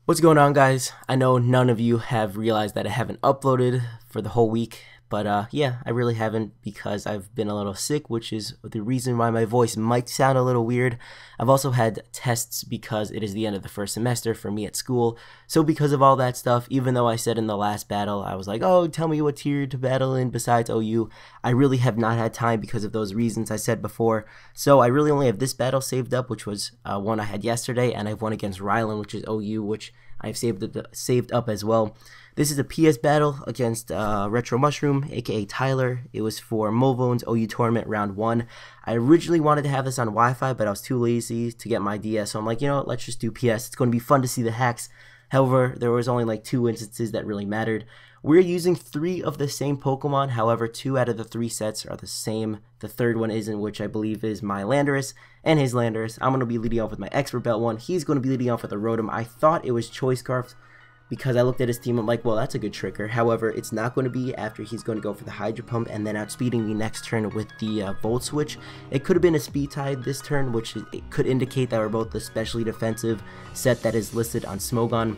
What's going on, guys? I know none of you have realized that I haven't uploaded for the whole week, but yeah, I really haven't because I've been a little sick, which is the reason why my voice might sound a little weird. I've also had tests because it is the end of the first semester for me at school, so because of all that stuff, even though I said in the last battle, I was like, oh, tell me what tier to battle in besides OU, I really have not had time because of those reasons I said before, so I really only have this battle saved up, which was one I had yesterday, and I have one against Rylan, which is OU, which I've saved up as well. This is a PS battle against RetroMushroom, aka Tyler. It was for mulvone's OU tournament round 1. I originally wanted to have this on Wi-Fi, but I was too lazy to get my DS, so I'm like, you know what, let's just do PS. It's going to be fun to see the hacks. However, there was only like 2 instances that really mattered. We're using 3 of the same Pokemon, however 2 out of the 3 sets are the same. The third one isn't, which I believe is my Landorus and his Landorus. I'm going to be leading off with my Expert Belt one. He's going to be leading off with a Rotom. I thought it was Choice Scarf because I looked at his team. I'm like, well, that's a good trigger. However, it's not going to be after he's going to go for the Hydro Pump and then outspeeding me next turn with the Volt Switch. It could have been a Speed Tide this turn, which it could indicate that we're both especially defensive set that is listed on Smogon.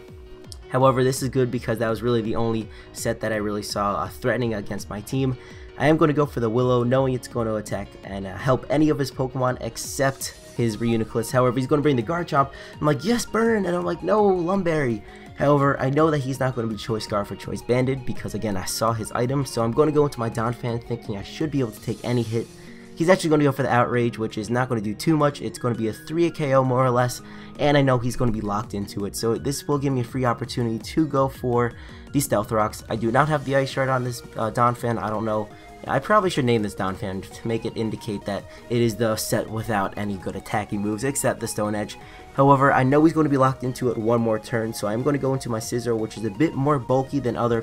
However, this is good because that was really the only set that I really saw threatening against my team. I am going to go for the Willow, knowing it's going to attack and help any of his Pokemon except his Reuniclus. However, he's going to bring the Garchomp. I'm like, yes, burn! And I'm like, no, Lumberry. However, I know that he's not going to be Choice Scarf or Choice Banded because, again, I saw his item. So I'm going to go into my Donphan thinking I should be able to take any hit. He's actually going to go for the Outrage, which is not going to do too much. It's going to be a 3 KO more or less, and I know he's going to be locked into it. So this will give me a free opportunity to go for the Stealth Rocks. I do not have the Ice Shard on this Donphan. I don't know. I probably should name this Donphan to make it indicate that it is the set without any good attacking moves except the Stone Edge. However, I know he's going to be locked into it one more turn, so I'm going to go into my Scizor, which is a bit more bulky than other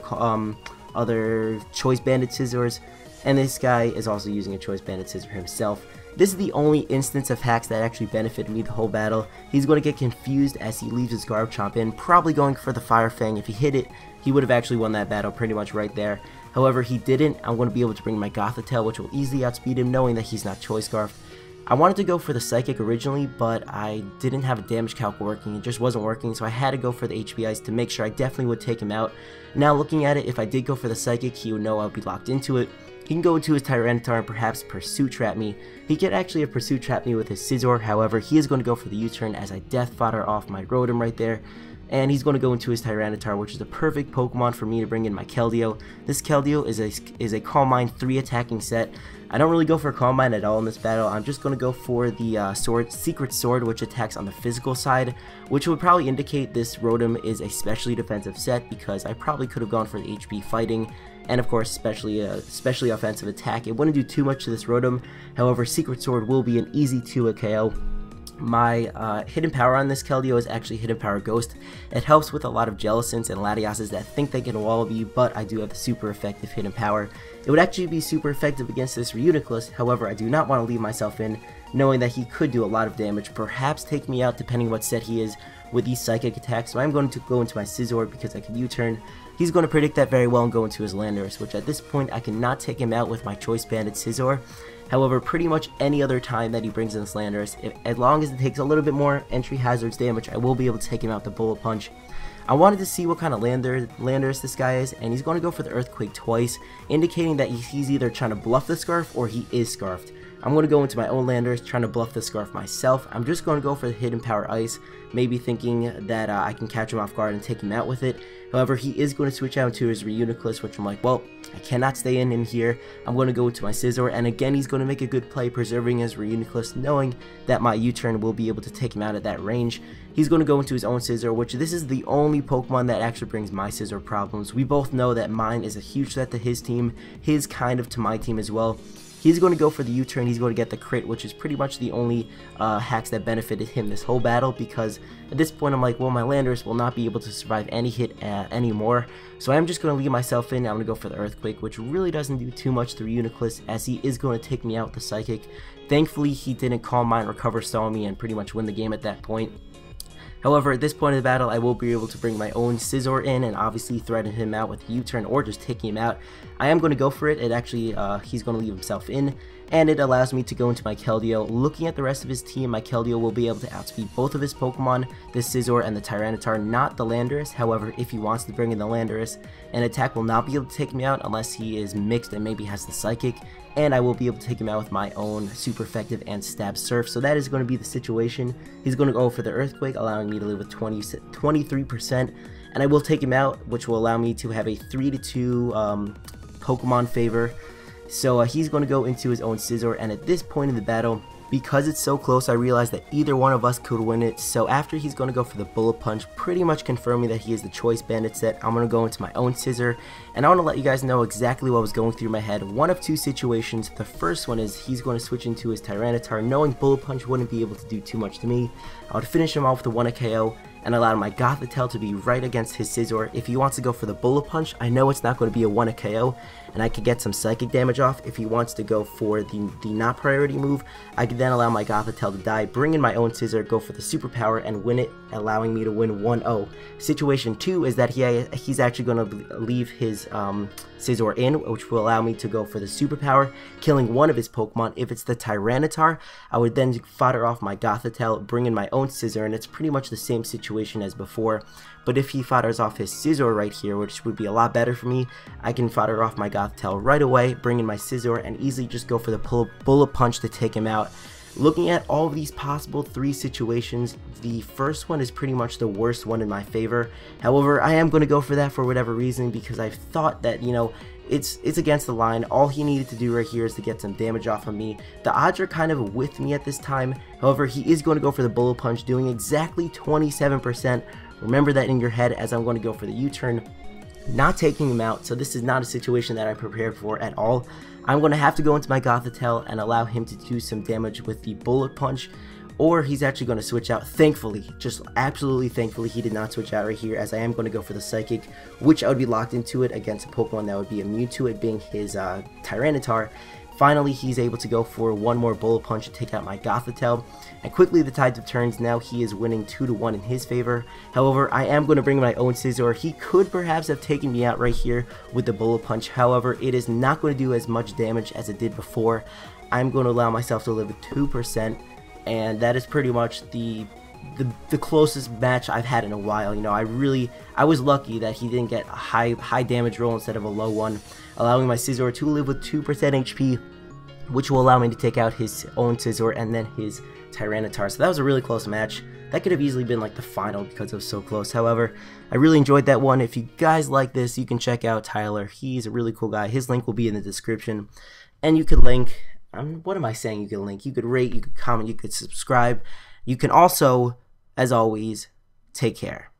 Choice Banded Scizors. And this guy is also using a Choice Banded Scizor himself. This is the only instance of hacks that actually benefited me the whole battle. He's going to get confused as he leaves his Garchomp in, probably going for the Fire Fang. If he hit it, he would have actually won that battle pretty much right there. However, he didn't. I'm going to be able to bring my Gothitelle, which will easily outspeed him, knowing that he's not Choice Scarfed. I wanted to go for the Psychic originally, but I didn't have a damage calc working. It just wasn't working, so I had to go for the HP Ice to make sure I definitely would take him out. Now, looking at it, if I did go for the Psychic, he would know I would be locked into it. He can go into his Tyranitar and perhaps Pursuit Trap me. He could actually have Pursuit Trap me with his Scizor, however, he is going to go for the U-turn as I Death Fodder off my Rotom right there. And he's going to go into his Tyranitar, which is the perfect Pokemon for me to bring in my Keldeo. This Keldeo is a Calm Mind 3 attacking set. I don't really go for Calm Mind at all in this battle. I'm just going to go for the Secret Sword, which attacks on the physical side, which would probably indicate this Rotom is a specially defensive set because I probably could have gone for the HP Fighting and of course especially offensive attack. It wouldn't do too much to this Rotom. However, Secret Sword will be an easy 2 KO. My hidden power on this Keldeo is actually Hidden Power Ghost. It helps with a lot of Jellicents and Latiases that think they can Wallaby, but I do have the super effective Hidden Power. It would actually be super effective against this Reuniclus, however I do not want to leave myself in, knowing that he could do a lot of damage, perhaps take me out depending what set he is with these Psychic attacks, so I'm going to go into my Scizor because I can U-turn. He's going to predict that very well and go into his Landorus, which at this point I cannot take him out with my Choice Banded Scizor. However, pretty much any other time that he brings in this Landorus, as long as it takes a little bit more entry hazards damage, I will be able to take him out with the Bullet Punch. I wanted to see what kind of Landorus this guy is, and he's going to go for the Earthquake twice, indicating that he's either trying to bluff the Scarf or he is Scarfed. I'm going to go into my own Landorus, trying to bluff the Scarf myself. I'm just going to go for the Hidden Power Ice, maybe thinking that I can catch him off guard and take him out with it. However, he is going to switch out to his Reuniclus, which I'm like, well, I cannot stay in here. I'm going to go to my Scizor, and again, he's going to make a good play preserving his Reuniclus, knowing that my U-turn will be able to take him out at that range. He's going to go into his own Scizor, which this is the only Pokemon that actually brings my Scizor problems. We both know that mine is a huge threat to his team, his kind of to my team as well. He's going to go for the U-turn, he's going to get the crit, which is pretty much the only hacks that benefited him this whole battle, because at this point I'm like, well, my Landorus will not be able to survive any hit anymore, so I'm just going to leave myself in. I'm going to go for the Earthquake, which really doesn't do too much to Reuniclus, as he is going to take me out with the Psychic. Thankfully, he didn't Calm Mind, Recover Stall me, and pretty much win the game at that point. However, at this point of the battle, I will be able to bring my own Scizor in and obviously threaten him out with U-turn or just taking him out. I am going to go for it. It actually, he's going to leave himself in, and it allows me to go into my Keldeo. Looking at the rest of his team, my Keldeo will be able to outspeed both of his Pokemon, the Scizor and the Tyranitar, not the Landorus. However, if he wants to bring in the Landorus, an attack will not be able to take me out unless he is mixed and maybe has the Psychic, and I will be able to take him out with my own super effective and stab surf. So that is going to be the situation. He's going to go for the Earthquake, allowing me to live with 23%, and I will take him out, which will allow me to have a 3-2 Pokemon favor. So he's going to go into his own Scizor, and at this point in the battle, because it's so close, I realized that either one of us could win it. So after he's going to go for the Bullet Punch, pretty much confirming that he is the Choice Bandit set, I'm going to go into my own Scizor, and I want to let you guys know exactly what was going through my head. One of two situations. The first one is he's going to switch into his Tyranitar, knowing Bullet Punch wouldn't be able to do too much to me. I would finish him off with a 1 KO, and allow my Gothitelle to be right against his Scizor. If he wants to go for the Bullet Punch, I know it's not going to be a 1 KO, and I could get some Psychic damage off. If he wants to go for the not priority move, I could then allow my Gothitelle to die, bring in my own Scizor, go for the superpower, and win it, allowing me to win 1-0. Situation 2 is that he's actually going to leave his Scizor in, which will allow me to go for the superpower, killing one of his Pokemon. If it's the Tyranitar, I would then fodder off my Gothitelle, bring in my own Scizor, and it's pretty much the same situation as before. But if he fodders off his Scizor right here, which would be a lot better for me, I can fodder off my Gothitelle right away, bring in my Scizor, and easily just go for the Bullet Punch to take him out. Looking at all of these possible 3 situations, the first one is pretty much the worst one in my favor. However, I am going to go for that for whatever reason, because I thought that, you know, it's against the line. All he needed to do right here is to get some damage off of me. The odds are kind of with me at this time. However, he is going to go for the Bullet Punch, doing exactly 27%. Remember that in your head, as I'm going to go for the U-turn, not taking him out. So this is not a situation that I prepared for at all. I'm going to have to go into my Gothitelle and allow him to do some damage with the Bullet Punch, or he's actually going to switch out. Thankfully, just absolutely thankfully, he did not switch out right here, as I am going to go for the Psychic, which I would be locked into it against a Pokemon that would be immune to it, being his Tyranitar. Finally, he's able to go for one more Bullet Punch to take out my Gothitelle, and quickly the tides of turns. Now he is winning 2-1 in his favor. However, I am going to bring my own Scizor. He could perhaps have taken me out right here with the Bullet Punch. However, it is not going to do as much damage as it did before. I'm going to allow myself to live with 2%, and that is pretty much the closest match I've had in a while. You know, I was lucky that he didn't get a high damage roll instead of a low one, allowing my Scizor to live with 2% HP, which will allow me to take out his own Scizor and then his Tyranitar. So that was a really close match. That could have easily been like the final because it was so close. However, I really enjoyed that one. If you guys like this, you can check out Tyler. He's a really cool guy. His link will be in the description, and you could link. What am I saying? You could link. You could rate. You could comment. You could subscribe. You can also, as always, take care.